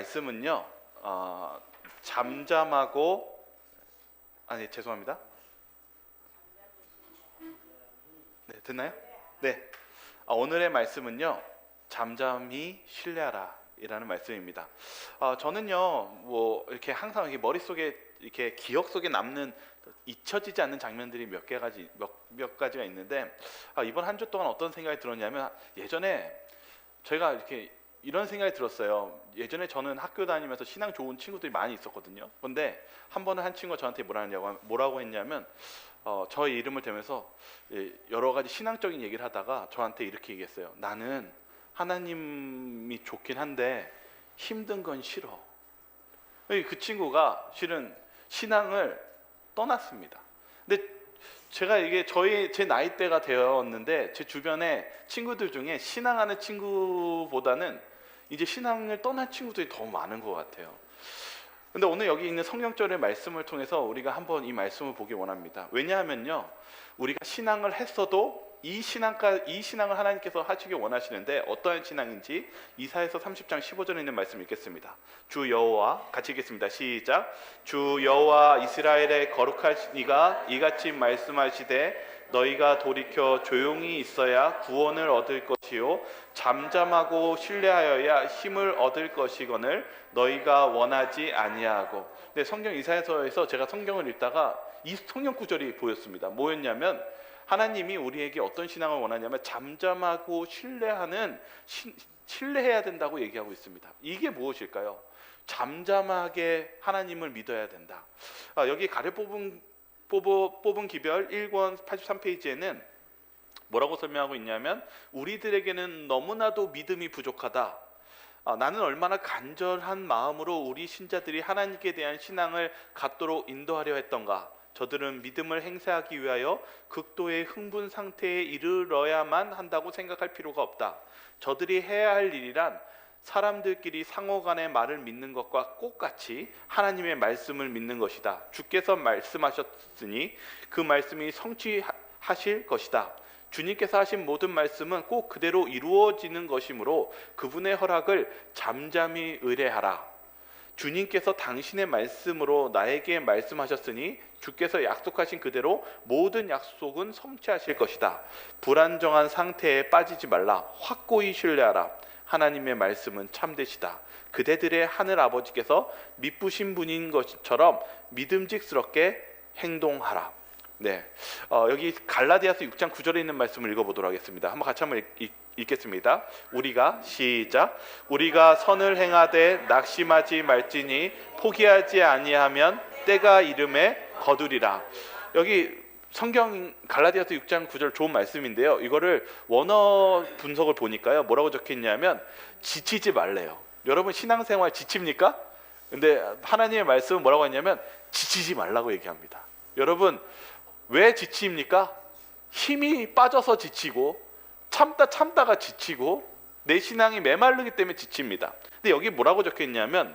말씀은요, 잠잠하고, 아니, 죄송합니다. 네, 듣나요? 네. 오늘의 말씀은요, 잠잠히 신뢰하라 이라는 말씀입니다. 저는요, 뭐 이렇게 항상 이렇게 머릿속에 이렇게 기억 속에 남는 잊혀지지 않는 장면들이 몇 가지가 있는데, 이번 한 주 동안 어떤 생각이 들었냐면, 예전에 제가 이렇게 이런 생각이 들었어요. 예전에 저는 학교 다니면서 신앙 좋은 친구들이 많이 있었거든요. 근데 한 번은 한 친구가 저한테 뭐라고 했냐면, 저의 이름을 대면서 여러 가지 신앙적인 얘기를 하다가 저한테 이렇게 얘기했어요. 나는 하나님이 좋긴 한데 힘든 건 싫어. 그 친구가 실은 신앙을 떠났습니다. 근데 제가 이게 제 나이대가 되었는데, 제 주변에 친구들 중에 신앙하는 친구보다는 이제 신앙을 떠난 친구들이 더 많은 것 같아요. 근데 오늘 여기 있는 성경절의 말씀을 통해서 우리가 한번 이 말씀을 보기 원합니다. 왜냐하면요, 우리가 신앙을 했어도 이 신앙을 하나님께서 하시길 원하시는데, 어떠한 신앙인지 이사야서 30장 15절에 있는 말씀 읽겠습니다. 주 여호와, 같이 읽겠습니다. 시작. 주 여호와 이스라엘의 거룩하시니가 이같이 말씀하시되, 너희가 돌이켜 조용히 있어야 구원을 얻을 것이요 잠잠하고 신뢰하여야 힘을 얻을 것이거늘 너희가 원하지 아니하고. 근데 성경 이사야서에서 제가 성경을 읽다가 이 성경 구절이 보였습니다. 뭐였냐면, 하나님이 우리에게 어떤 신앙을 원하냐면 잠잠하고 신뢰해야 된다고 얘기하고 있습니다. 이게 무엇일까요? 잠잠하게 하나님을 믿어야 된다. 여기 가려 뽑은 기별 1권 83페이지에는 뭐라고 설명하고 있냐면, 우리들에게는 너무나도 믿음이 부족하다. 나는 얼마나 간절한 마음으로 우리 신자들이 하나님께 대한 신앙을 갖도록 인도하려 했던가. 저들은 믿음을 행사하기 위하여 극도의 흥분 상태에 이르러야만 한다고 생각할 필요가 없다. 저들이 해야 할 일이란 사람들끼리 상호간의 말을 믿는 것과 똑같이 하나님의 말씀을 믿는 것이다. 주께서 말씀하셨으니 그 말씀이 성취하실 것이다. 주님께서 하신 모든 말씀은 꼭 그대로 이루어지는 것이므로 그분의 허락을 잠잠히 의뢰하라. 주님께서 당신의 말씀으로 나에게 말씀하셨으니 주께서 약속하신 그대로 모든 약속은 성취하실 것이다. 불안정한 상태에 빠지지 말라. 확고히 신뢰하라. 하나님의 말씀은 참되시다. 그대들의 하늘 아버지께서 미쁘신 분인 것처럼 믿음직스럽게 행동하라. 네, 여기 갈라디아서 6장 9절에 있는 말씀을 읽어보도록 하겠습니다. 한번 읽겠습니다. 시작. 우리가 선을 행하되 낙심하지 말지니 포기하지 아니하면 때가 이름에 거두리라. 여기 성경 갈라디아서 6장 9절 좋은 말씀인데요, 이거를 원어 분석을 보니까요, 뭐라고 적혀있냐면 지치지 말래요. 여러분 신앙생활 지칩니까? 근데 하나님의 말씀은 뭐라고 했냐면 지치지 말라고 얘기합니다. 여러분 왜 지칩니까? 힘이 빠져서 지치고 참다가 지치고 내 신앙이 메마르기 때문에 지칩니다. 근데 여기 뭐라고 적혀있냐면,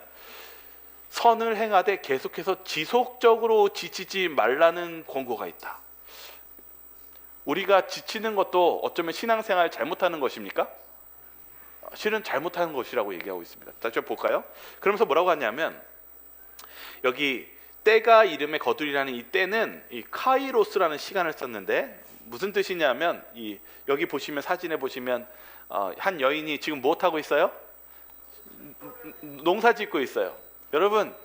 선을 행하되 계속해서 지속적으로 지치지 말라는 권고가 있다. 우리가 지치는 것도 어쩌면 신앙생활 잘못하는 것입니까? 실은 잘못하는 것이라고 얘기하고 있습니다. 다시 볼까요? 그러면서 뭐라고 하냐면, 여기 때가 이름에 거두리라는 이 때는 이 카이로스라는 시간을 썼는데, 무슨 뜻이냐면, 여기 보시면 사진에 보시면 한 여인이 지금 무엇하고 있어요? 농사 짓고 있어요. 여러분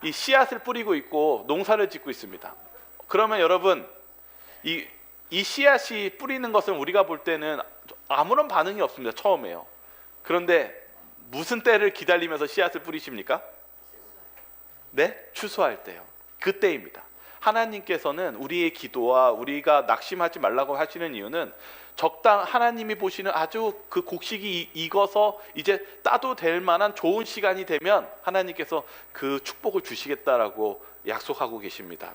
이 씨앗을 뿌리고 있고 농사를 짓고 있습니다. 그러면 여러분 이 씨앗이 뿌리는 것은 우리가 볼 때는 아무런 반응이 없습니다. 처음에요. 그런데 무슨 때를 기다리면서 씨앗을 뿌리십니까? 네? 추수할 때요. 그때입니다. 하나님께서는 우리의 기도와 우리가 낙심하지 말라고 하시는 이유는, 하나님이 보시는 아주 그 곡식이 익어서 이제 따도 될 만한 좋은 시간이 되면 하나님께서 그 축복을 주시겠다라고 약속하고 계십니다.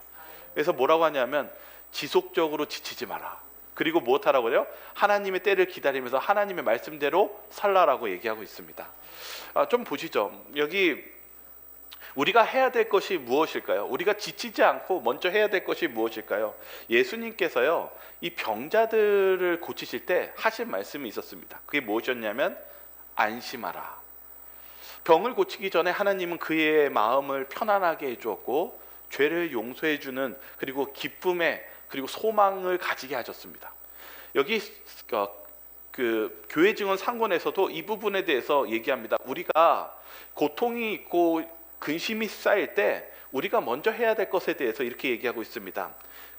그래서 뭐라고 하냐면 지속적으로 지치지 마라. 그리고 무엇하라고요? 하나님의 때를 기다리면서 하나님의 말씀대로 살라라고 얘기하고 있습니다. 좀 보시죠. 여기 우리가 해야 될 것이 무엇일까요? 우리가 지치지 않고 먼저 해야 될 것이 무엇일까요? 예수님께서요, 이 병자들을 고치실 때 하신 말씀이 있었습니다. 그게 무엇이었냐면 안심하라. 병을 고치기 전에 하나님은 그의 마음을 편안하게 해주었고 죄를 용서해 주는, 그리고 기쁨의, 그리고 소망을 가지게 하셨습니다. 여기 그 교회 증언 상권에서도 이 부분에 대해서 얘기합니다. 우리가 고통이 있고 근심이 쌓일 때 우리가 먼저 해야 될 것에 대해서 이렇게 얘기하고 있습니다.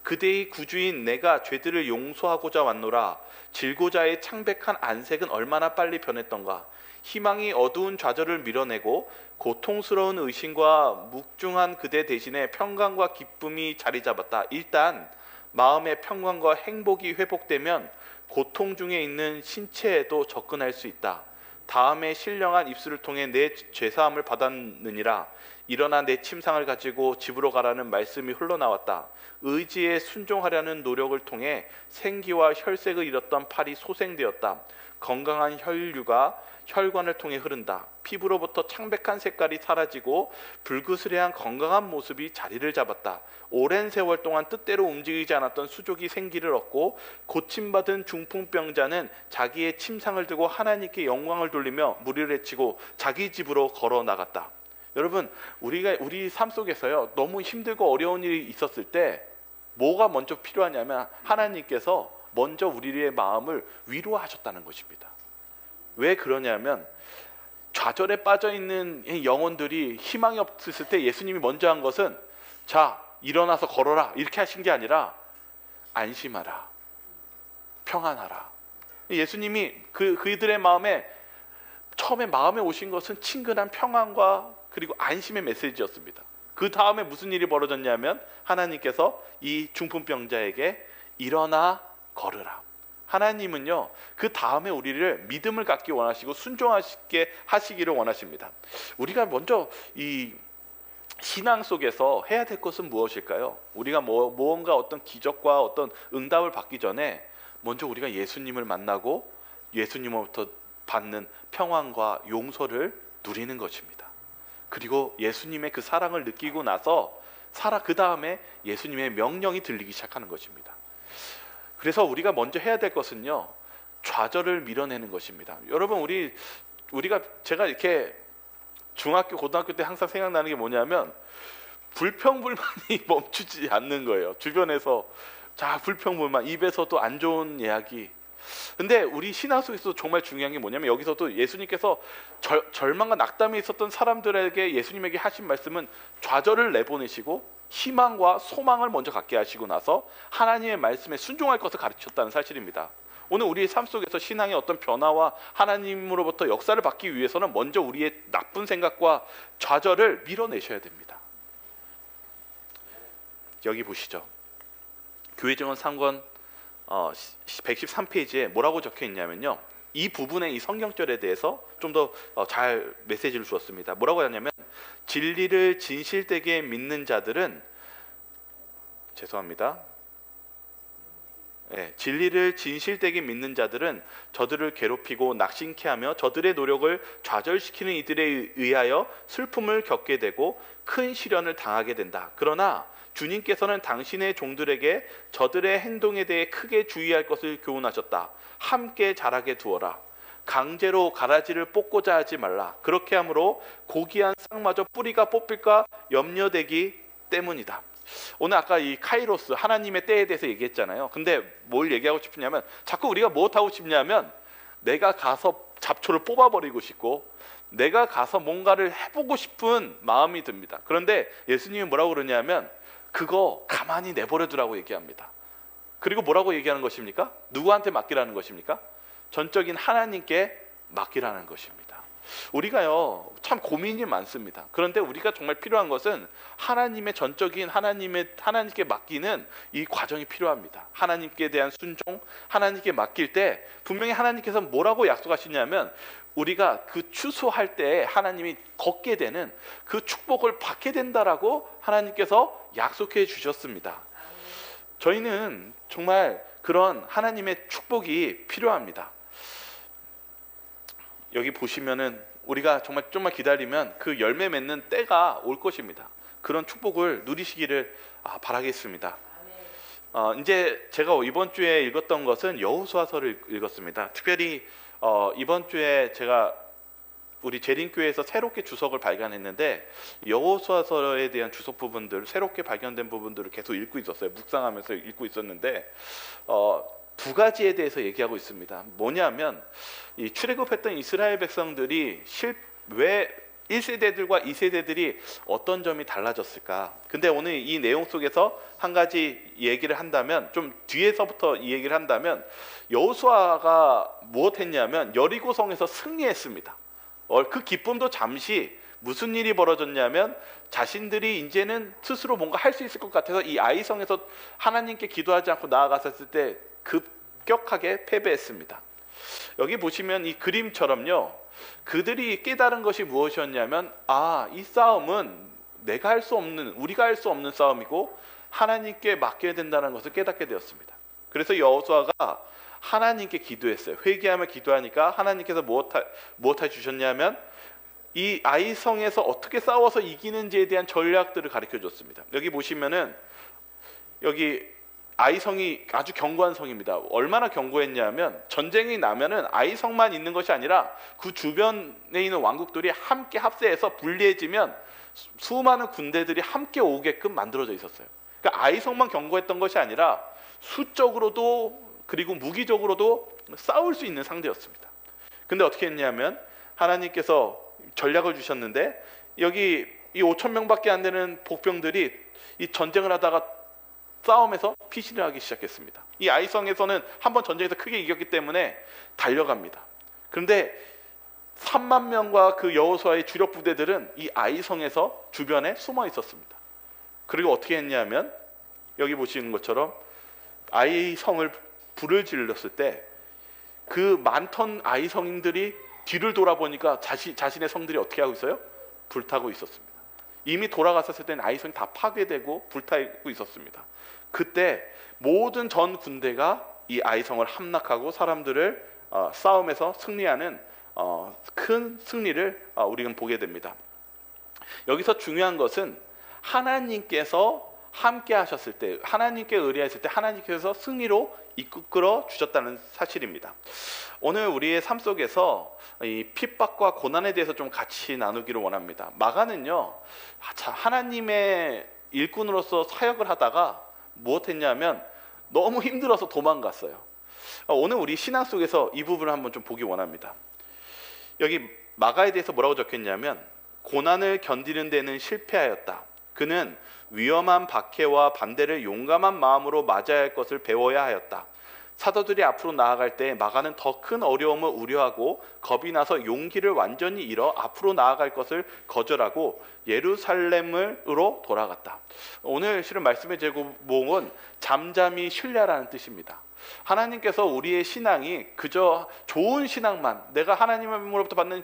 그대의 구주인 내가 죄들을 용서하고자 왔노라. 질고자의 창백한 안색은 얼마나 빨리 변했던가. 희망이 어두운 좌절을 밀어내고 고통스러운 의심과 묵중한 그대 대신에 평강과 기쁨이 자리 잡았다. 일단 마음의 평강과 행복이 회복되면 고통 중에 있는 신체에도 접근할 수 있다. 다음에 신령한 입술을 통해 내 죄사함을 받았느니라. 일어나 내 침상을 가지고 집으로 가라는 말씀이 흘러나왔다. 의지에 순종하려는 노력을 통해 생기와 혈색을 잃었던 팔이 소생되었다. 건강한 혈류가 혈관을 통해 흐른다. 피부로부터 창백한 색깔이 사라지고 불그스레한 건강한 모습이 자리를 잡았다. 오랜 세월 동안 뜻대로 움직이지 않았던 수족이 생기를 얻고 고침받은 중풍병자는 자기의 침상을 들고 하나님께 영광을 돌리며 무리를 헤치고 자기 집으로 걸어 나갔다. 여러분, 우리 삶 속에서요, 너무 힘들고 어려운 일이 있었을 때 뭐가 먼저 필요하냐면 하나님께서 먼저 우리의 마음을 위로하셨다는 것입니다. 왜 그러냐면 좌절에 빠져 있는 영혼들이 희망이 없을 때 예수님이 먼저 한 것은 자, 일어나서 걸어라 이렇게 하신 게 아니라 안심하라, 평안하라. 예수님이 그들의 마음에 처음에 마음에 오신 것은 친근한 평안과 그리고 안심의 메시지였습니다. 그 다음에 무슨 일이 벌어졌냐면 하나님께서 이 중풍병자에게 일어나 걸으라. 하나님은요, 그 다음에 우리를 믿음을 갖기 원하시고 순종하시게 하시기를 원하십니다. 우리가 먼저 이 신앙 속에서 해야 될 것은 무엇일까요? 우리가 무언가 어떤 기적과 어떤 응답을 받기 전에 먼저 우리가 예수님을 만나고 예수님으로부터 받는 평안과 용서를 누리는 것입니다. 그리고 예수님의 그 사랑을 느끼고 나서 그 다음에 예수님의 명령이 들리기 시작하는 것입니다. 그래서 우리가 먼저 해야 될 것은요, 좌절을 밀어내는 것입니다. 여러분, 제가 이렇게 중학교, 고등학교 때 항상 생각나는 게 뭐냐면 불평불만이 멈추지 않는 거예요. 주변에서 불평불만, 입에서도 안 좋은 이야기. 근데 우리 신앙 속에서 정말 중요한 게 뭐냐면 여기서도 예수님께서 절망과 낙담이 있었던 사람들에게 예수님에게 하신 말씀은 좌절을 내보내시고 희망과 소망을 먼저 갖게 하시고 나서 하나님의 말씀에 순종할 것을 가르쳤다는 사실입니다. 오늘 우리의 삶 속에서 신앙의 어떤 변화와 하나님으로부터 역사를 받기 위해서는 먼저 우리의 나쁜 생각과 좌절을 밀어내셔야 됩니다. 여기 보시죠. 교회 증언 상권 113페이지에 뭐라고 적혀 있냐면요, 이 부분의 이 성경절에 대해서 좀 더 잘 메시지를 주었습니다. 뭐라고 하냐면 진리를 진실되게 믿는 자들은 진리를 진실되게 믿는 자들은 저들을 괴롭히고 낙심케 하며 저들의 노력을 좌절시키는 이들에 의하여 슬픔을 겪게 되고 큰 시련을 당하게 된다. 그러나 주님께서는 당신의 종들에게 저들의 행동에 대해 크게 주의할 것을 교훈하셨다. 함께 자라게 두어라. 강제로 가라지를 뽑고자 하지 말라. 그렇게 함으로 고귀한 싹마저 뿌리가 뽑힐까 염려되기 때문이다. 오늘 아까 이 카이로스, 하나님의 때에 대해서 얘기했잖아요. 근데 뭘 얘기하고 싶으냐면 자꾸 우리가 무엇하고 싶냐면 내가 가서 잡초를 뽑아버리고 싶고 내가 가서 뭔가를 해보고 싶은 마음이 듭니다. 그런데 예수님이 뭐라고 그러냐면 그거 가만히 내버려 두라고 얘기합니다. 그리고 뭐라고 얘기하는 것입니까? 누구한테 맡기라는 것입니까? 전적인 하나님께 맡기라는 것입니다. 우리가요, 참 고민이 많습니다. 그런데 우리가 정말 필요한 것은 하나님의 전적인 하나님께 맡기는 이 과정이 필요합니다. 하나님께 대한 순종, 하나님께 맡길 때 분명히 하나님께서 뭐라고 약속하시냐면 우리가 그 추수할 때 하나님이 걷게 되는 그 축복을 받게 된다라고 하나님께서 약속해 주셨습니다. 저희는 정말 그런 하나님의 축복이 필요합니다. 여기 보시면은 우리가 정말 좀만 기다리면 그 열매 맺는 때가 올 것입니다. 그런 축복을 누리시기를 바라겠습니다. 이제 제가 이번 주에 읽었던 것은 여호수아서를 읽었습니다. 특별히 이번 주에 제가 우리 재림교회에서 새롭게 주석을 발견했는데 여호수아서에 대한 주석 부분들, 새롭게 발견된 부분들을 계속 읽고 있었어요. 묵상하면서 읽고 있었는데 두 가지에 대해서 얘기하고 있습니다. 뭐냐면 이 출애굽했던 이스라엘 백성들이 왜 1세대들과 2세대들이 어떤 점이 달라졌을까? 근데 오늘 이 내용 속에서 한 가지 얘기를 한다면, 좀 뒤에서부터 이 얘기를 한다면, 여호수아가 무엇했냐면 여리고성에서 승리했습니다. 그 기쁨도 잠시 무슨 일이 벌어졌냐면 자신들이 이제는 스스로 뭔가 할 수 있을 것 같아서 이 아이성에서 하나님께 기도하지 않고 나아갔을 때 급격하게 패배했습니다. 여기 보시면 이 그림처럼요, 그들이 깨달은 것이 무엇이었냐면 이 싸움은 내가 할 수 없는, 우리가 할 수 없는 싸움이고 하나님께 맡겨야 된다는 것을 깨닫게 되었습니다. 그래서 여호수아가 하나님께 기도했어요. 회개하며 기도하니까 하나님께서 무엇해 주셨냐면 이 아이성에서 어떻게 싸워서 이기는지에 대한 전략들을 가르쳐 줬습니다. 여기 보시면은 여기 아이성이 아주 견고한 성입니다. 얼마나 견고했냐면 전쟁이 나면은 아이성만 있는 것이 아니라 그 주변에 있는 왕국들이 함께 합세해서 불리해지면 수많은 군대들이 함께 오게끔 만들어져 있었어요. 그러니까 아이성만 견고했던 것이 아니라 수적으로도 그리고 무기적으로도 싸울 수 있는 상대였습니다. 근데 어떻게 했냐면 하나님께서 전략을 주셨는데 여기 이 5천 명밖에 안 되는 복병들이 이 전쟁을 하다가 싸움에서 피신을 하기 시작했습니다. 이 아이성에서는 한번 전쟁에서 크게 이겼기 때문에 달려갑니다. 그런데 3만 명과 그 여호수아의 주력 부대들은 이 아이성에서 주변에 숨어 있었습니다. 그리고 어떻게 했냐면 여기 보시는 것처럼 아이성을 불을 질렀을 때 그 많던 아이성인들이 뒤를 돌아보니까 자신의 성들이 어떻게 하고 있어요? 불타고 있었습니다. 이미 돌아갔었을 때는 아이성이 다 파괴되고 불타고 있었습니다. 그때 모든 전 군대가 이 아이성을 함락하고 사람들을 싸움에서 승리하는 큰 승리를 우리는 보게 됩니다. 여기서 중요한 것은 하나님께서 함께 하셨을 때, 하나님께 의뢰했을 때 하나님께서 승리로 이끌어 주셨다는 사실입니다. 오늘 우리의 삶 속에서 이 핍박과 고난에 대해서 좀 같이 나누기를 원합니다. 마가는요, 하나님의 일꾼으로서 사역을 하다가 무엇했냐면 너무 힘들어서 도망갔어요. 오늘 우리 신앙 속에서 이 부분을 한번 좀 보기 원합니다. 여기 마가에 대해서 뭐라고 적혔냐면 고난을 견디는 데는 실패하였다. 그는 위험한 박해와 반대를 용감한 마음으로 맞아야 할 것을 배워야 하였다. 사도들이 앞으로 나아갈 때 마가는 더 큰 어려움을 우려하고 겁이 나서 용기를 완전히 잃어 앞으로 나아갈 것을 거절하고 예루살렘으로 돌아갔다. 오늘 실은 말씀의 제목은 잠잠히 신뢰라는 뜻입니다. 하나님께서 우리의 신앙이 그저 좋은 신앙만, 내가 하나님으로부터 받는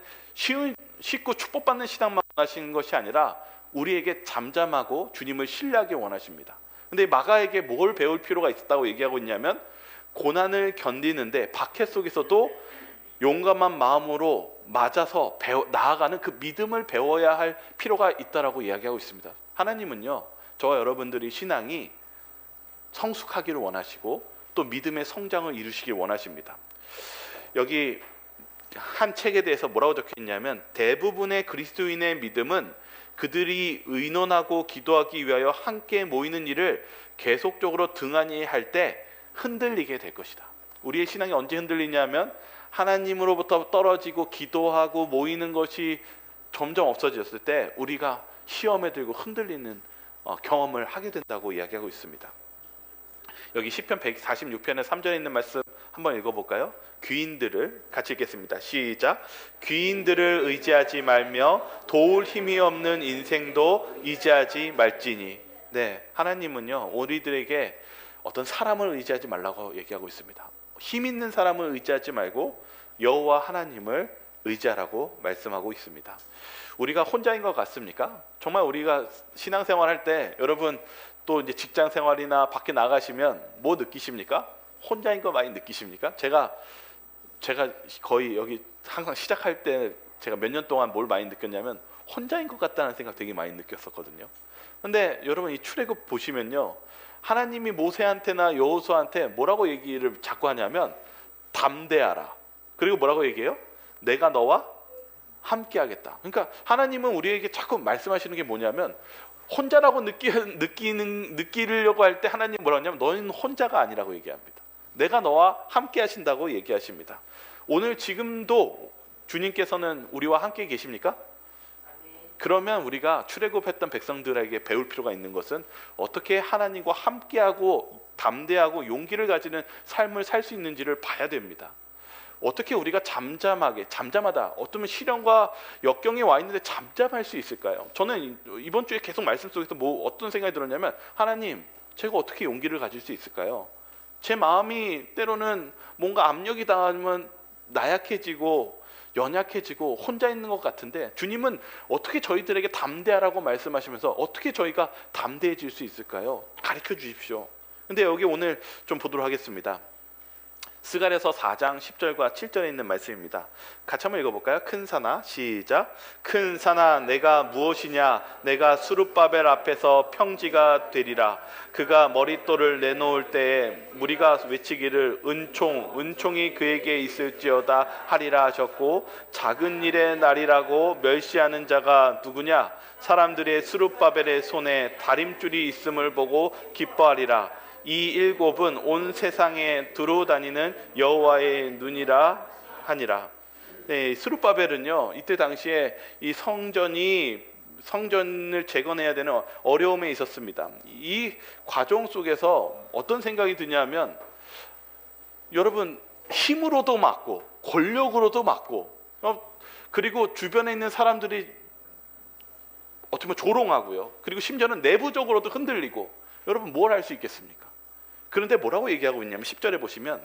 쉽고 축복받는 신앙만 원하시는 것이 아니라 우리에게 잠잠하고 주님을 신뢰하기 원하십니다. 근데 마가에게 뭘 배울 필요가 있었다고 얘기하고 있냐면 고난을 견디는데 박해 속에서도 용감한 마음으로 맞아서 나아가는 그 믿음을 배워야 할 필요가 있다라고 이야기하고 있습니다. 하나님은요, 저와 여러분들이 신앙이 성숙하기를 원하시고 또 믿음의 성장을 이루시길 원하십니다. 여기 한 책에 대해서 뭐라고 적혀 있냐면 대부분의 그리스도인의 믿음은 그들이 의논하고 기도하기 위하여 함께 모이는 일을 계속적으로 등한히 할 때 흔들리게 될 것이다. 우리의 신앙이 언제 흔들리냐면 하나님으로부터 떨어지고 기도하고 모이는 것이 점점 없어졌을 때 우리가 시험에 들고 흔들리는 경험을 하게 된다고 이야기하고 있습니다. 여기 시편 146편의 3절에 있는 말씀 한번 읽어볼까요? 귀인들을 같이 읽겠습니다. 시작. 귀인들을 의지하지 말며 도울 힘이 없는 인생도 의지하지 말지니. 네, 하나님은요 우리들에게 어떤 사람을 의지하지 말라고 얘기하고 있습니다. 힘 있는 사람을 의지하지 말고 여호와 하나님을 의지하라고 말씀하고 있습니다. 우리가 혼자인 것 같습니까? 정말 우리가 신앙생활 할 때 여러분 또 이제 직장 생활이나 밖에 나가시면 뭐 느끼십니까? 혼자인 거 많이 느끼십니까? 제가 거의 여기 항상 시작할 때 제가 몇 년 동안 뭘 많이 느꼈냐면 혼자인 것 같다는 생각 되게 많이 느꼈었거든요. 근데 여러분 이 출애굽 보시면요, 하나님이 모세한테나 여호수아한테 뭐라고 얘기를 자꾸 하냐면 담대하라. 그리고 뭐라고 얘기해요? 내가 너와 함께하겠다. 그러니까 하나님은 우리에게 자꾸 말씀하시는 게 뭐냐면, 혼자라고 느끼려고 할 때 하나님 뭐라고 하냐면, 너희는 혼자가 아니라고 얘기합니다. 내가 너와 함께 하신다고 얘기하십니다. 오늘 지금도 주님께서는 우리와 함께 계십니까? 그러면 우리가 출애굽했던 백성들에게 배울 필요가 있는 것은 어떻게 하나님과 함께하고 담대하고 용기를 가지는 삶을 살 수 있는지를 봐야 됩니다. 어떻게 우리가 잠잠하다, 어쩌면 시련과 역경에 와 있는데 잠잠할 수 있을까요? 저는 이번 주에 계속 말씀 속에서 어떤 생각이 들었냐면, 하나님, 제가 어떻게 용기를 가질 수 있을까요? 제 마음이 때로는 뭔가 압력이 당하면 나약해지고 연약해지고 혼자 있는 것 같은데, 주님은 어떻게 저희들에게 담대하라고 말씀하시면서 어떻게 저희가 담대해질 수 있을까요? 가르쳐 주십시오. 근데 여기 오늘 좀 보도록 하겠습니다. 스가랴서 4장 10절과 7절에 있는 말씀입니다. 같이 한번 읽어볼까요? 큰 산아, 시작. 큰 산아, 내가 무엇이냐? 내가 수룹바벨 앞에서 평지가 되리라. 그가 머릿돌을 내놓을 때에 무리가 외치기를 은총이 그에게 있을지어다 하리라 하셨고, 작은 일의 날이라고 멸시하는 자가 누구냐? 사람들의 수룹바벨의 손에 다림줄이 있음을 보고 기뻐하리라. 이 일곱은 온 세상에 두루다니는 여호와의 눈이라 하니라. 네, 스룹바벨은요, 이때 당시에 이 성전을 재건해야 되는 어려움에 있었습니다. 이 과정 속에서 어떤 생각이 드냐면, 여러분, 힘으로도 막고 권력으로도 막고, 그리고 주변에 있는 사람들이 어떻게 보면 조롱하고요, 그리고 심지어는 내부적으로도 흔들리고, 여러분 뭘 할 수 있겠습니까? 그런데 뭐라고 얘기하고 있냐면, 10절에 보시면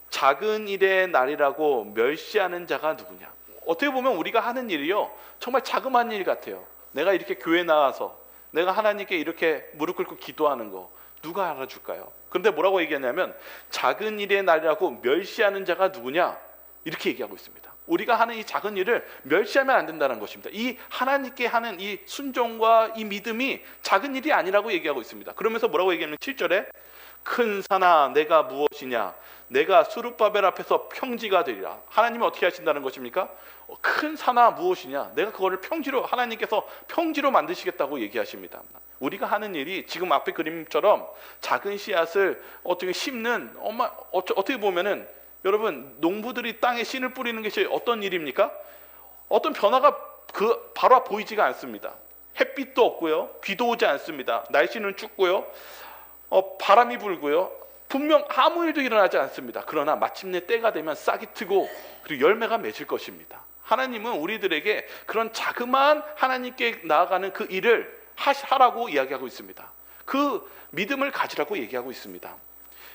작은 일의 날이라고 멸시하는 자가 누구냐. 어떻게 보면 우리가 하는 일이요, 정말 자그마한 일 같아요. 내가 이렇게 교회 나와서 내가 하나님께 이렇게 무릎 꿇고 기도하는 거 누가 알아줄까요? 그런데 뭐라고 얘기하냐면, 작은 일의 날이라고 멸시하는 자가 누구냐, 이렇게 얘기하고 있습니다. 우리가 하는 이 작은 일을 멸시하면 안 된다는 것입니다. 이 하나님께 하는 이 순종과 이 믿음이 작은 일이 아니라고 얘기하고 있습니다. 그러면서 뭐라고 얘기하냐면 7절에 큰 산아, 내가 무엇이냐? 내가 수룹바벨 앞에서 평지가 되리라. 하나님은 어떻게 하신다는 것입니까? 큰 산아 무엇이냐? 내가 그거를 평지로, 하나님께서 평지로 만드시겠다고 얘기하십니다. 우리가 하는 일이 지금 앞에 그림처럼 작은 씨앗을 어떻게 심는, 어떻게 보면은 여러분, 농부들이 땅에 씨를 뿌리는 것이 어떤 일입니까? 어떤 변화가 바로 보이지가 않습니다. 햇빛도 없고요, 비도 오지 않습니다. 날씨는 춥고요, 바람이 불고요, 분명 아무 일도 일어나지 않습니다. 그러나 마침내 때가 되면 싹이 트고 그리고 열매가 맺을 것입니다. 하나님은 우리들에게 그런 자그마한 하나님께 나아가는 그 일을 하라고 이야기하고 있습니다. 그 믿음을 가지라고 얘기하고 있습니다.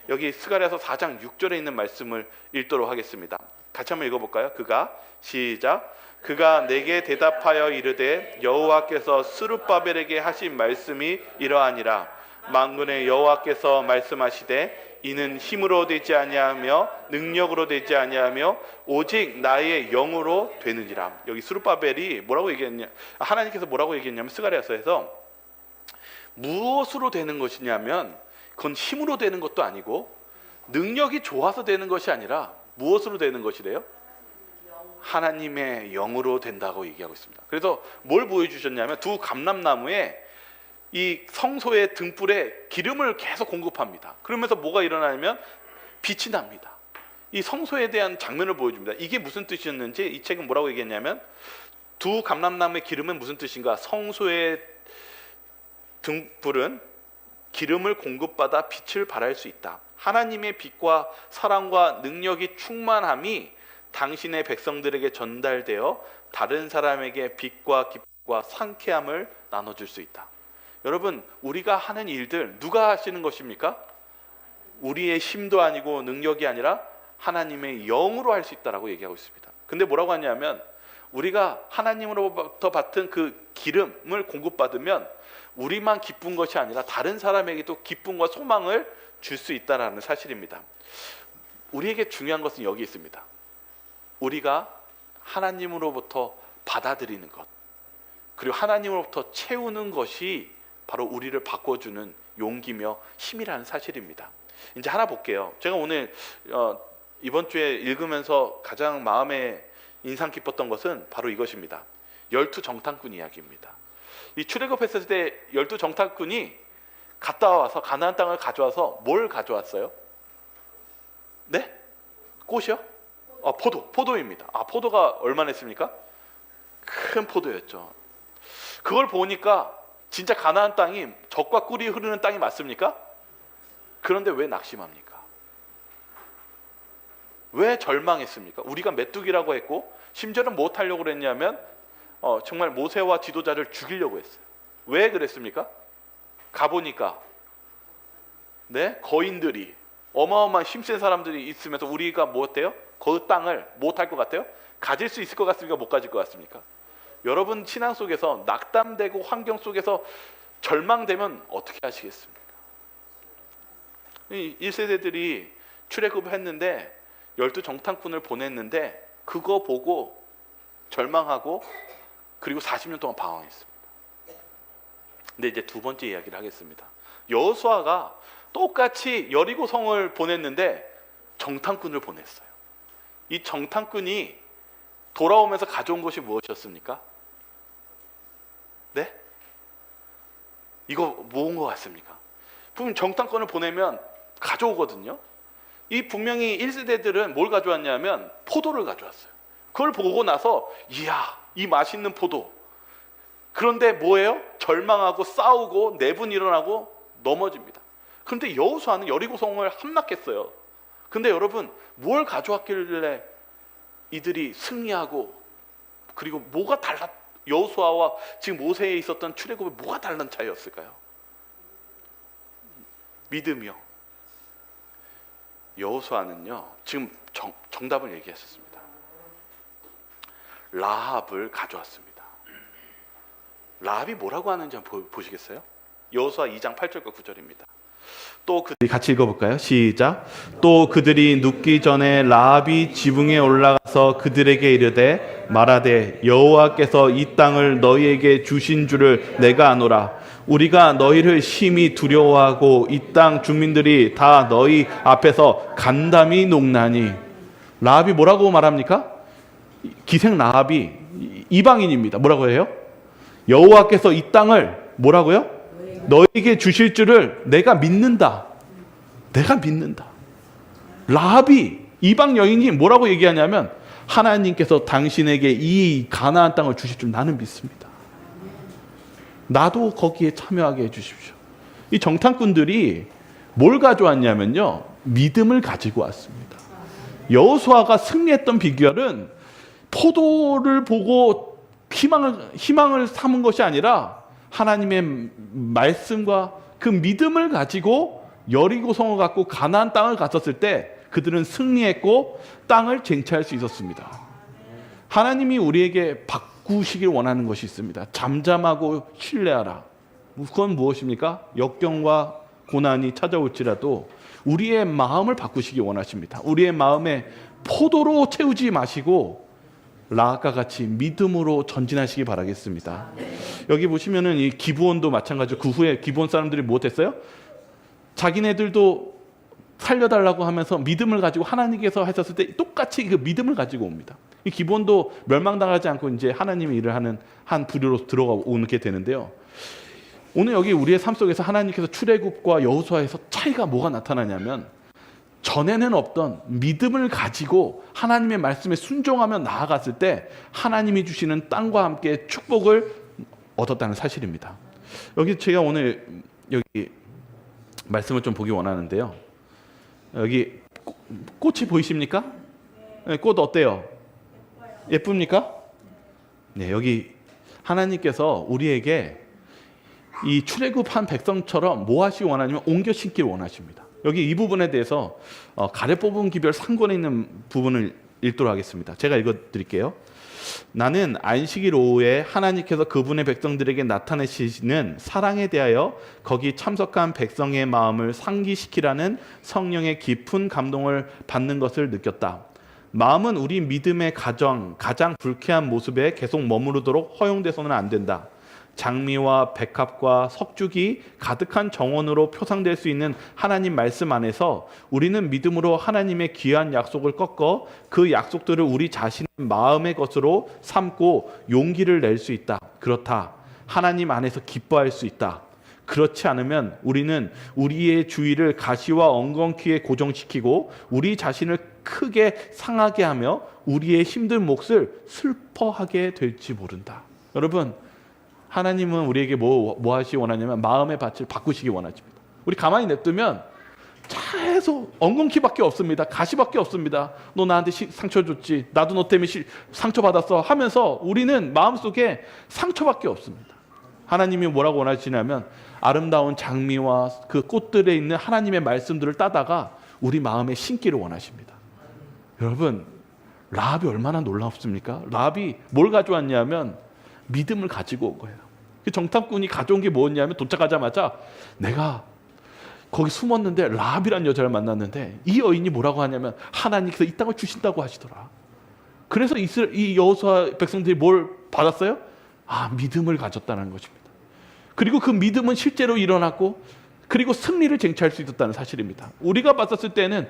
여기 스가랴서 4장 6절에 있는 말씀을 읽도록 하겠습니다. 같이 한번 읽어볼까요? 시작. 그가 내게 대답하여 이르되 여호와께서 스룹바벨에게 하신 말씀이 이러하니라. 만군의 여호와께서 말씀하시되 이는 힘으로 되지 아니하며 능력으로 되지 아니하며 오직 나의 영으로 되느니라. 여기 스룹바벨이 뭐라고 얘기했냐, 하나님께서 뭐라고 얘기했냐면, 스가랴서에서 무엇으로 되는 것이냐면, 그건 힘으로 되는 것도 아니고 능력이 좋아서 되는 것이 아니라 무엇으로 되는 것이래요? 하나님의 영으로 된다고 얘기하고 있습니다. 그래서 뭘 보여주셨냐면, 두 감람나무에 이 성소의 등불에 기름을 계속 공급합니다. 그러면서 뭐가 일어나냐면 빛이 납니다. 이 성소에 대한 장면을 보여줍니다. 이게 무슨 뜻이었는지 이 책은 뭐라고 얘기했냐면, 두 감람나무의 기름은 무슨 뜻인가? 성소의 등불은 기름을 공급받아 빛을 발할 수 있다. 하나님의 빛과 사랑과 능력이 충만함이 당신의 백성들에게 전달되어 다른 사람에게 빛과 기쁨과 상쾌함을 나눠줄 수 있다. 여러분, 우리가 하는 일들 누가 하시는 것입니까? 우리의 힘도 아니고 능력이 아니라 하나님의 영으로 할 수 있다라고 얘기하고 있습니다. 근데 뭐라고 하냐면, 우리가 하나님으로부터 받은 그 기름을 공급받으면 우리만 기쁜 것이 아니라 다른 사람에게도 기쁨과 소망을 줄 수 있다는 사실입니다. 우리에게 중요한 것은 여기 있습니다. 우리가 하나님으로부터 받아들이는 것, 그리고 하나님으로부터 채우는 것이 바로 우리를 바꿔주는 용기며 힘이라는 사실입니다. 이제 하나 볼게요. 제가 오늘 이번 주에 읽으면서 가장 마음에 인상 깊었던 것은 바로 이것입니다. 12정탐꾼 이야기입니다. 이 출애굽했을 때 12정탐꾼이 갔다 와서 가나안 땅을 가져와서 뭘 가져왔어요? 네? 꽃이요? 포도입니다. 포도가 얼마나 했습니까? 큰 포도였죠. 그걸 보니까 진짜 가나안 땅이 젖과 꿀이 흐르는 땅이 맞습니까? 그런데 왜 낙심합니까? 왜 절망했습니까? 우리가 메뚜기라고 했고 심지어는 뭐 하려고 그랬냐면 정말 모세와 지도자를 죽이려고 했어요. 왜 그랬습니까? 가보니까 거인들이 어마어마한 힘센 사람들이 있으면서 우리가 뭐 어때요? 그 땅을 못 할 것 같아요? 가질 수 있을 것 같습니까? 못 가질 것 같습니까? 여러분 신앙 속에서 낙담되고 환경 속에서 절망되면 어떻게 하시겠습니까? 이 1세대들이 출애굽을 했는데 12정탐꾼을 보냈는데 그거 보고 절망하고 그리고 40년 동안 방황했습니다. 근데 이제 두 번째 이야기를 하겠습니다. 여호수아가 똑같이 여리고 성을 보냈는데 정탐꾼을 보냈어요. 이 정탐꾼이 돌아오면서 가져온 것이 무엇이었습니까? 네? 이거 뭐인 것 같습니까? 분명 정탐꾼을 보내면 가져오거든요. 이 분명히 1세대들은 뭘 가져왔냐면 포도를 가져왔어요. 그걸 보고 나서 이야, 이 맛있는 포도. 그런데 뭐예요? 절망하고 싸우고 내분 일어나고 넘어집니다. 그런데 여호수아는 여리고성을 함락했어요. 근데 여러분 뭘 가져왔길래 이들이 승리하고 그리고 뭐가 달라? 여호수아와 지금 모세에 있었던 출애굽에 뭐가 다른 차이였을까요? 믿음이요. 여호수아는요 지금 정답을 얘기했었습니다. 라합을 가져왔습니다. 라합이 뭐라고 하는지 한번 보시겠어요? 여호수아 2장 8절과 9절입니다. 또 그들이 같이 읽어볼까요? 시작. 또 그들이 눕기 전에 라합이 지붕에 올라가서 그들에게 이르되 말하되 여호와께서 이 땅을 너희에게 주신 줄을 내가 아노라. 우리가 너희를 심히 두려워하고 이 땅 주민들이 다 너희 앞에서 간담이 녹나니. 라합이 뭐라고 말합니까? 기생 라합이 이방인입니다. 뭐라고 해요? 여호와께서 이 땅을 뭐라고요? 너에게 주실 줄을 내가 믿는다. 내가 믿는다. 라합이 이방 여인이 뭐라고 얘기하냐면 하나님께서 당신에게 이 가나안 땅을 주실 줄 나는 믿습니다. 나도 거기에 참여하게 해주십시오. 이 정탐꾼들이 뭘 가져왔냐면요, 믿음을 가지고 왔습니다. 여호수아가 승리했던 비결은 포도를 보고 희망을 삼은 것이 아니라 하나님의 말씀과 그 믿음을 가지고 여리고성을 갖고 가나안 땅을 갔었을 때 그들은 승리했고 땅을 쟁취할 수 있었습니다. 하나님이 우리에게 바꾸시길 원하는 것이 있습니다. 잠잠하고 신뢰하라. 그건 무엇입니까? 역경과 고난이 찾아올지라도 우리의 마음을 바꾸시기 원하십니다. 우리의 마음에 포도로 채우지 마시고 라합과 같이 믿음으로 전진하시기 바라겠습니다. 여기 보시면은 이 기브온도 마찬가지로 그 후에 기브온 사람들이 무엇했어요? 자기네들도 살려달라고 하면서 믿음을 가지고 하나님께서 하셨을 때 똑같이 그 믿음을 가지고 옵니다. 이 기브온도 멸망당하지 않고 이제 하나님의 일을 하는 한 부류로 들어오게 되는데요. 오늘 여기 우리의 삶 속에서 하나님께서 출애굽과 여호수아에서 차이가 뭐가 나타나냐면 전에는 없던 믿음을 가지고 하나님의 말씀에 순종하며 나아갔을 때 하나님이 주시는 땅과 함께 축복을 얻었다는 사실입니다. 여기 제가 오늘 여기 말씀을 좀 보기 원하는데요. 여기 꽃이 보이십니까? 꽃 어때요? 예쁩니까? 네, 여기 하나님께서 우리에게 이 출애굽한 백성처럼 뭐 하시기 원하냐면 옮겨 심기를 원하십니다. 여기 이 부분에 대해서 가래 뽑은 기별 상권에 있는 부분을 읽도록 하겠습니다. 제가 읽어드릴게요. 나는 안식일 오후에 하나님께서 그분의 백성들에게 나타내시는 사랑에 대하여 거기 참석한 백성의 마음을 상기시키라는 성령의 깊은 감동을 받는 것을 느꼈다. 마음은 우리 믿음의 가장 불쾌한 모습에 계속 머무르도록 허용돼서는 안 된다. 장미와 백합과 석죽이 가득한 정원으로 표상될 수 있는 하나님 말씀 안에서 우리는 믿음으로 하나님의 귀한 약속을 꺾어 그 약속들을 우리 자신의 마음의 것으로 삼고 용기를 낼 수 있다. 그렇다. 하나님 안에서 기뻐할 수 있다. 그렇지 않으면 우리는 우리의 주의를 가시와 엉겅퀴에 고정시키고 우리 자신을 크게 상하게 하며 우리의 힘든 몫을 슬퍼하게 될지 모른다. 여러분, 하나님은 우리에게 뭐 하시기 원하냐면 마음의 밭을 바꾸시기 원하십니다. 우리 가만히 냅두면 계속 엉겅퀴밖에 없습니다. 가시밖에 없습니다. 너 나한테 상처 줬지, 나도 너 때문에 상처받았어 하면서 우리는 마음속에 상처밖에 없습니다. 하나님이 뭐라고 원하시냐면 아름다운 장미와 그 꽃들에 있는 하나님의 말씀들을 따다가 우리 마음에 심기를 원하십니다. 여러분, 라합이 얼마나 놀랍습니까? 라합이 뭘 가져왔냐면 믿음을 가지고 온 거예요. 그 정탐꾼이 가져온 게 뭐였냐면 도착하자마자 내가 거기 숨었는데 라합이라는 여자를 만났는데 이 여인이 뭐라고 하냐면 하나님께서 이 땅을 주신다고 하시더라. 그래서 이 여호수아 백성들이 뭘 받았어요? 믿음을 가졌다는 것입니다. 그리고 그 믿음은 실제로 일어났고 그리고 승리를 쟁취할 수 있었다는 사실입니다. 우리가 봤었을 때는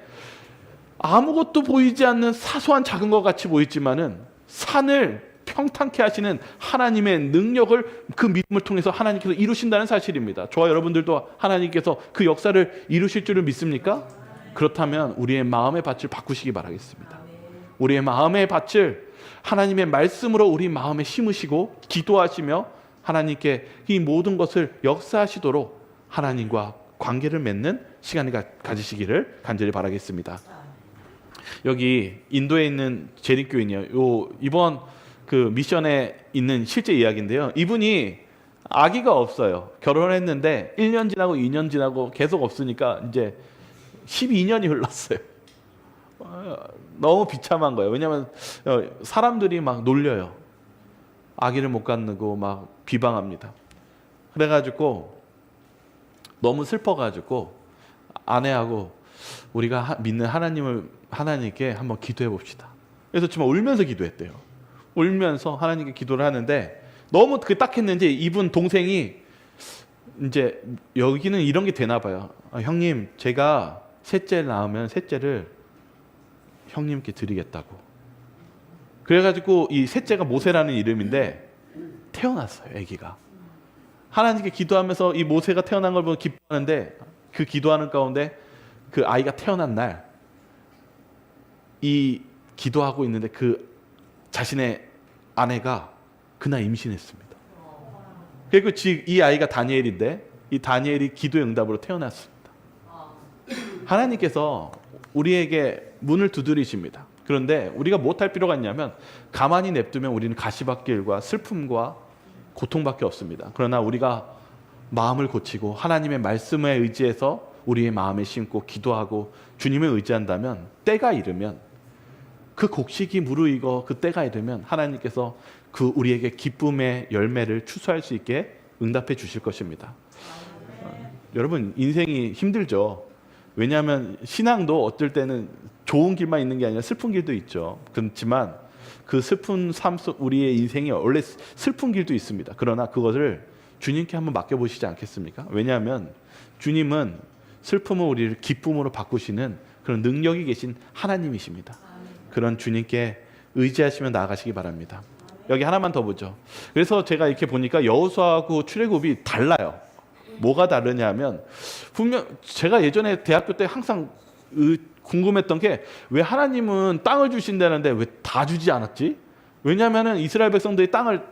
아무것도 보이지 않는 사소한 작은 것 같이 보이지만은 산을 평탄케 하시는 하나님의 능력을 그 믿음을 통해서 하나님께서 이루신다는 사실입니다. 저와 여러분들도 하나님께서 그 역사를 이루실 줄을 믿습니까? 그렇다면 우리의 마음의 밭을 바꾸시기 바라겠습니다. 우리의 마음의 밭을 하나님의 말씀으로 우리 마음에 심으시고 기도하시며 하나님께 이 모든 것을 역사하시도록 하나님과 관계를 맺는 시간을 가지시기를 간절히 바라겠습니다. 여기 인도에 있는 재림교인이요. 이번 그 미션에 있는 실제 이야기인데요. 이분이 아기가 없어요. 결혼했는데 1년 지나고 2년 지나고 계속 없으니까 이제 12년이 흘렀어요. 너무 비참한 거예요. 왜냐하면 사람들이 막 놀려요. 아기를 못 갖고 막 비방합니다. 그래가지고 너무 슬퍼가지고 아내하고 우리가 믿는 하나님께 한번 기도해 봅시다. 그래서 정말 울면서 기도했대요. 울면서 하나님께 기도를 하는데 너무 딱 했는지 이분 동생이 이제 여기는 이런 게 되나 봐요. 형님, 제가 셋째를 낳으면 셋째를 형님께 드리겠다고. 그래가지고 이 셋째가 모세라는 이름인데 태어났어요, 아기가. 하나님께 기도하면서 이 모세가 태어난 걸 보고 기뻐하는데 그 기도하는 가운데 그 아이가 태어난 날 이 기도하고 있는데 그 자신의 아내가 그날 임신했습니다. 그리고 이 아이가 다니엘인데 이 다니엘이 기도의 응답으로 태어났습니다. 하나님께서 우리에게 문을 두드리십니다. 그런데 우리가 못할 필요가 있냐면 가만히 냅두면 우리는 가시밭길과 슬픔과 고통밖에 없습니다. 그러나 우리가 마음을 고치고 하나님의 말씀에 의지해서 우리의 마음에 심고 기도하고 주님을 의지한다면 때가 이르면 그 곡식이 무르익어 그 때가 이르면 하나님께서 그 우리에게 기쁨의 열매를 추수할 수 있게 응답해 주실 것입니다. 여러분, 인생이 힘들죠. 왜냐하면 신앙도 어떨 때는 좋은 길만 있는 게 아니라 슬픈 길도 있죠. 그렇지만 그 슬픈 삶 속 우리의 인생이 원래 슬픈 길도 있습니다. 그러나 그것을 주님께 한번 맡겨보시지 않겠습니까? 왜냐하면 주님은 슬픔을 우리를 기쁨으로 바꾸시는 그런 능력이 계신 하나님이십니다. 그런 주님께 의지하시며 나아가시기 바랍니다. 여기 하나만 더 보죠. 그래서 제가 이렇게 보니까 여호수아하고 출애굽이 달라요. 뭐가 다르냐면 분명 제가 예전에 대학교 때 항상 궁금했던 게 왜 하나님은 땅을 주신다는데 왜 다 주지 않았지? 왜냐하면 이스라엘 백성들이 땅을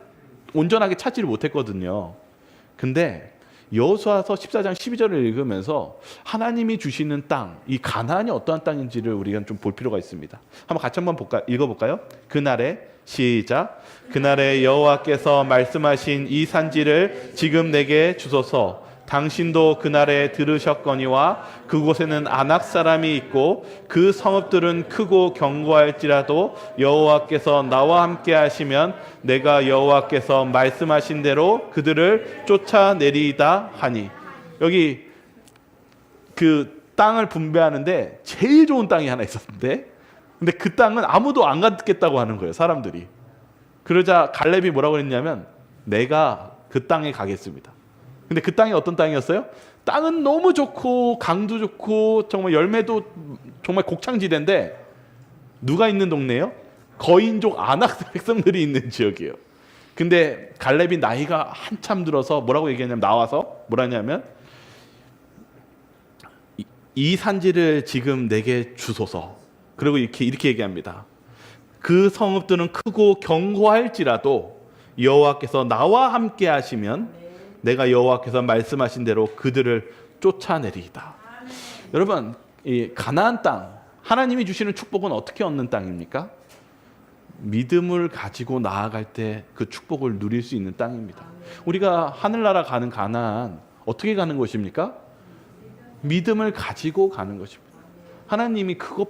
온전하게 차지를 못했거든요. 근데 여호수아서 14장 12절을 읽으면서 하나님이 주시는 땅, 이 가나안이 어떠한 땅인지를 우리가 좀 볼 필요가 있습니다. 한번 같이 한번 읽어볼까요? 그날에 시작. 그날에 여호와께서 말씀하신 이 산지를 지금 내게 주소서. 당신도 그날에 들으셨거니와 그곳에는 아낙 사람이 있고 그 성읍들은 크고 견고할지라도 여호와께서 나와 함께 하시면 내가 여호와께서 말씀하신 대로 그들을 쫓아내리이다 하니. 여기 그 땅을 분배하는데 제일 좋은 땅이 하나 있었는데 근데 그 땅은 아무도 안 갖겠다고 하는 거예요, 사람들이. 그러자 갈렙이 뭐라고 했냐면 내가 그 땅에 가겠습니다. 근데 그 땅이 어떤 땅이었어요? 땅은 너무 좋고 강도 좋고 정말 열매도 정말 곡창지대인데 누가 있는 동네예요? 거인족 아낙 백성들이 있는 지역이에요. 근데 갈렙이 나이가 한참 들어서 뭐라고 얘기했냐면, 나와서 뭐라 하냐면, 이 산지를 지금 내게 주소서. 그리고 이렇게 얘기합니다. 그 성읍들은 크고 견고할지라도 여호와께서 나와 함께 하시면 내가 여호와께서 말씀하신 대로 그들을 쫓아내리이다. 여러분, 이 가나안 땅, 하나님이 주시는 축복은 어떻게 얻는 땅입니까? 믿음을 가지고 나아갈 때 그 축복을 누릴 수 있는 땅입니다. 우리가 하늘나라 가는 가나안 어떻게 가는 것입니까? 믿음을 가지고 가는 것입니다. 하나님이 그거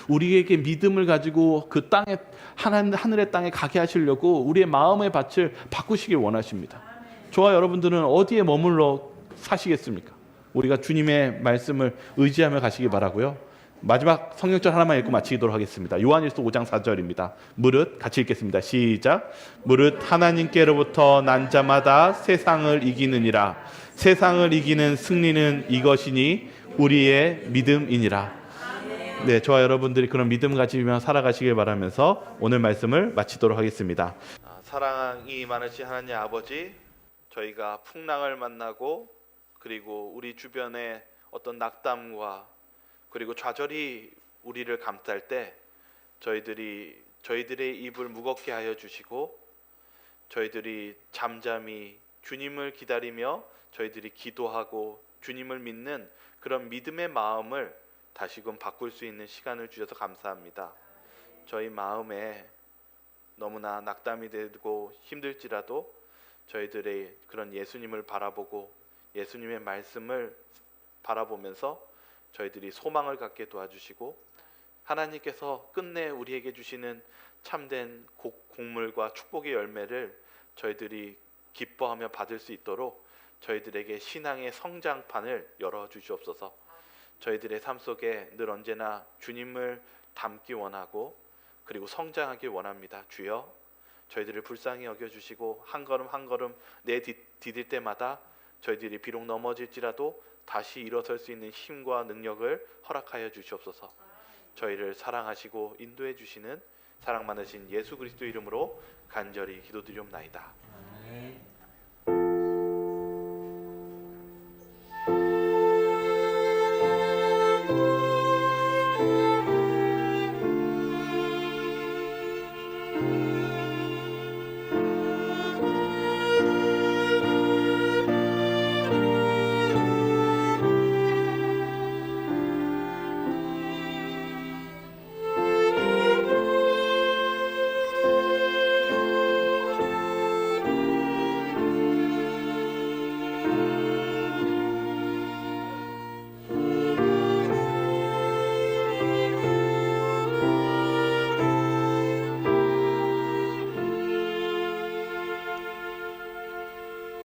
우리에게 믿음을 가지고 그 땅에, 하늘의 땅에 가게 하시려고 우리의 마음의 밭을 바꾸시길 원하십니다. 저와 여러분들은 어디에 머물러 사시겠습니까? 우리가 주님의 말씀을 의지하며 가시기 바라고요. 마지막 성경절 하나만 읽고 마치도록 하겠습니다. 요한일서 5장 4절입니다. 무릇, 같이 읽겠습니다. 시작. 무릇 하나님께로부터 난 자마다 세상을 이기느니라. 세상을 이기는 승리는 이것이니 우리의 믿음이니라. 네, 저와 여러분들이 그런 믿음 가지며 살아가시길 바라면서 오늘 말씀을 마치도록 하겠습니다. 사랑이 많으신 하나님 아버지, 저희가 풍랑을 만나고 그리고 우리 주변에 어떤 낙담과 그리고 좌절이 우리를 감쌀 때 저희들의 입을 무겁게 하여 주시고, 저희들이 잠잠히 주님을 기다리며 저희들이 기도하고 주님을 믿는 그런 믿음의 마음을 다시금 바꿀 수 있는 시간을 주셔서 감사합니다. 저희 마음에 너무나 낙담이 되고 힘들지라도 저희들의 그런 예수님을 바라보고 예수님의 말씀을 바라보면서 저희들이 소망을 갖게 도와주시고, 하나님께서 끝내 우리에게 주시는 참된 곡물과 축복의 열매를 저희들이 기뻐하며 받을 수 있도록 저희들에게 신앙의 성장판을 열어주시옵소서. 저희들의 삶 속에 늘 언제나 주님을 닮기 원하고 그리고 성장하기 원합니다. 주여, 저희들을 불쌍히 여겨주시고 한 걸음 한 걸음 내디딜 때마다 저희들이 비록 넘어질지라도 다시 일어설 수 있는 힘과 능력을 허락하여 주시옵소서. 저희를 사랑하시고 인도해 주시는 사랑 많으신 예수 그리스도 이름으로 간절히 기도드리옵나이다.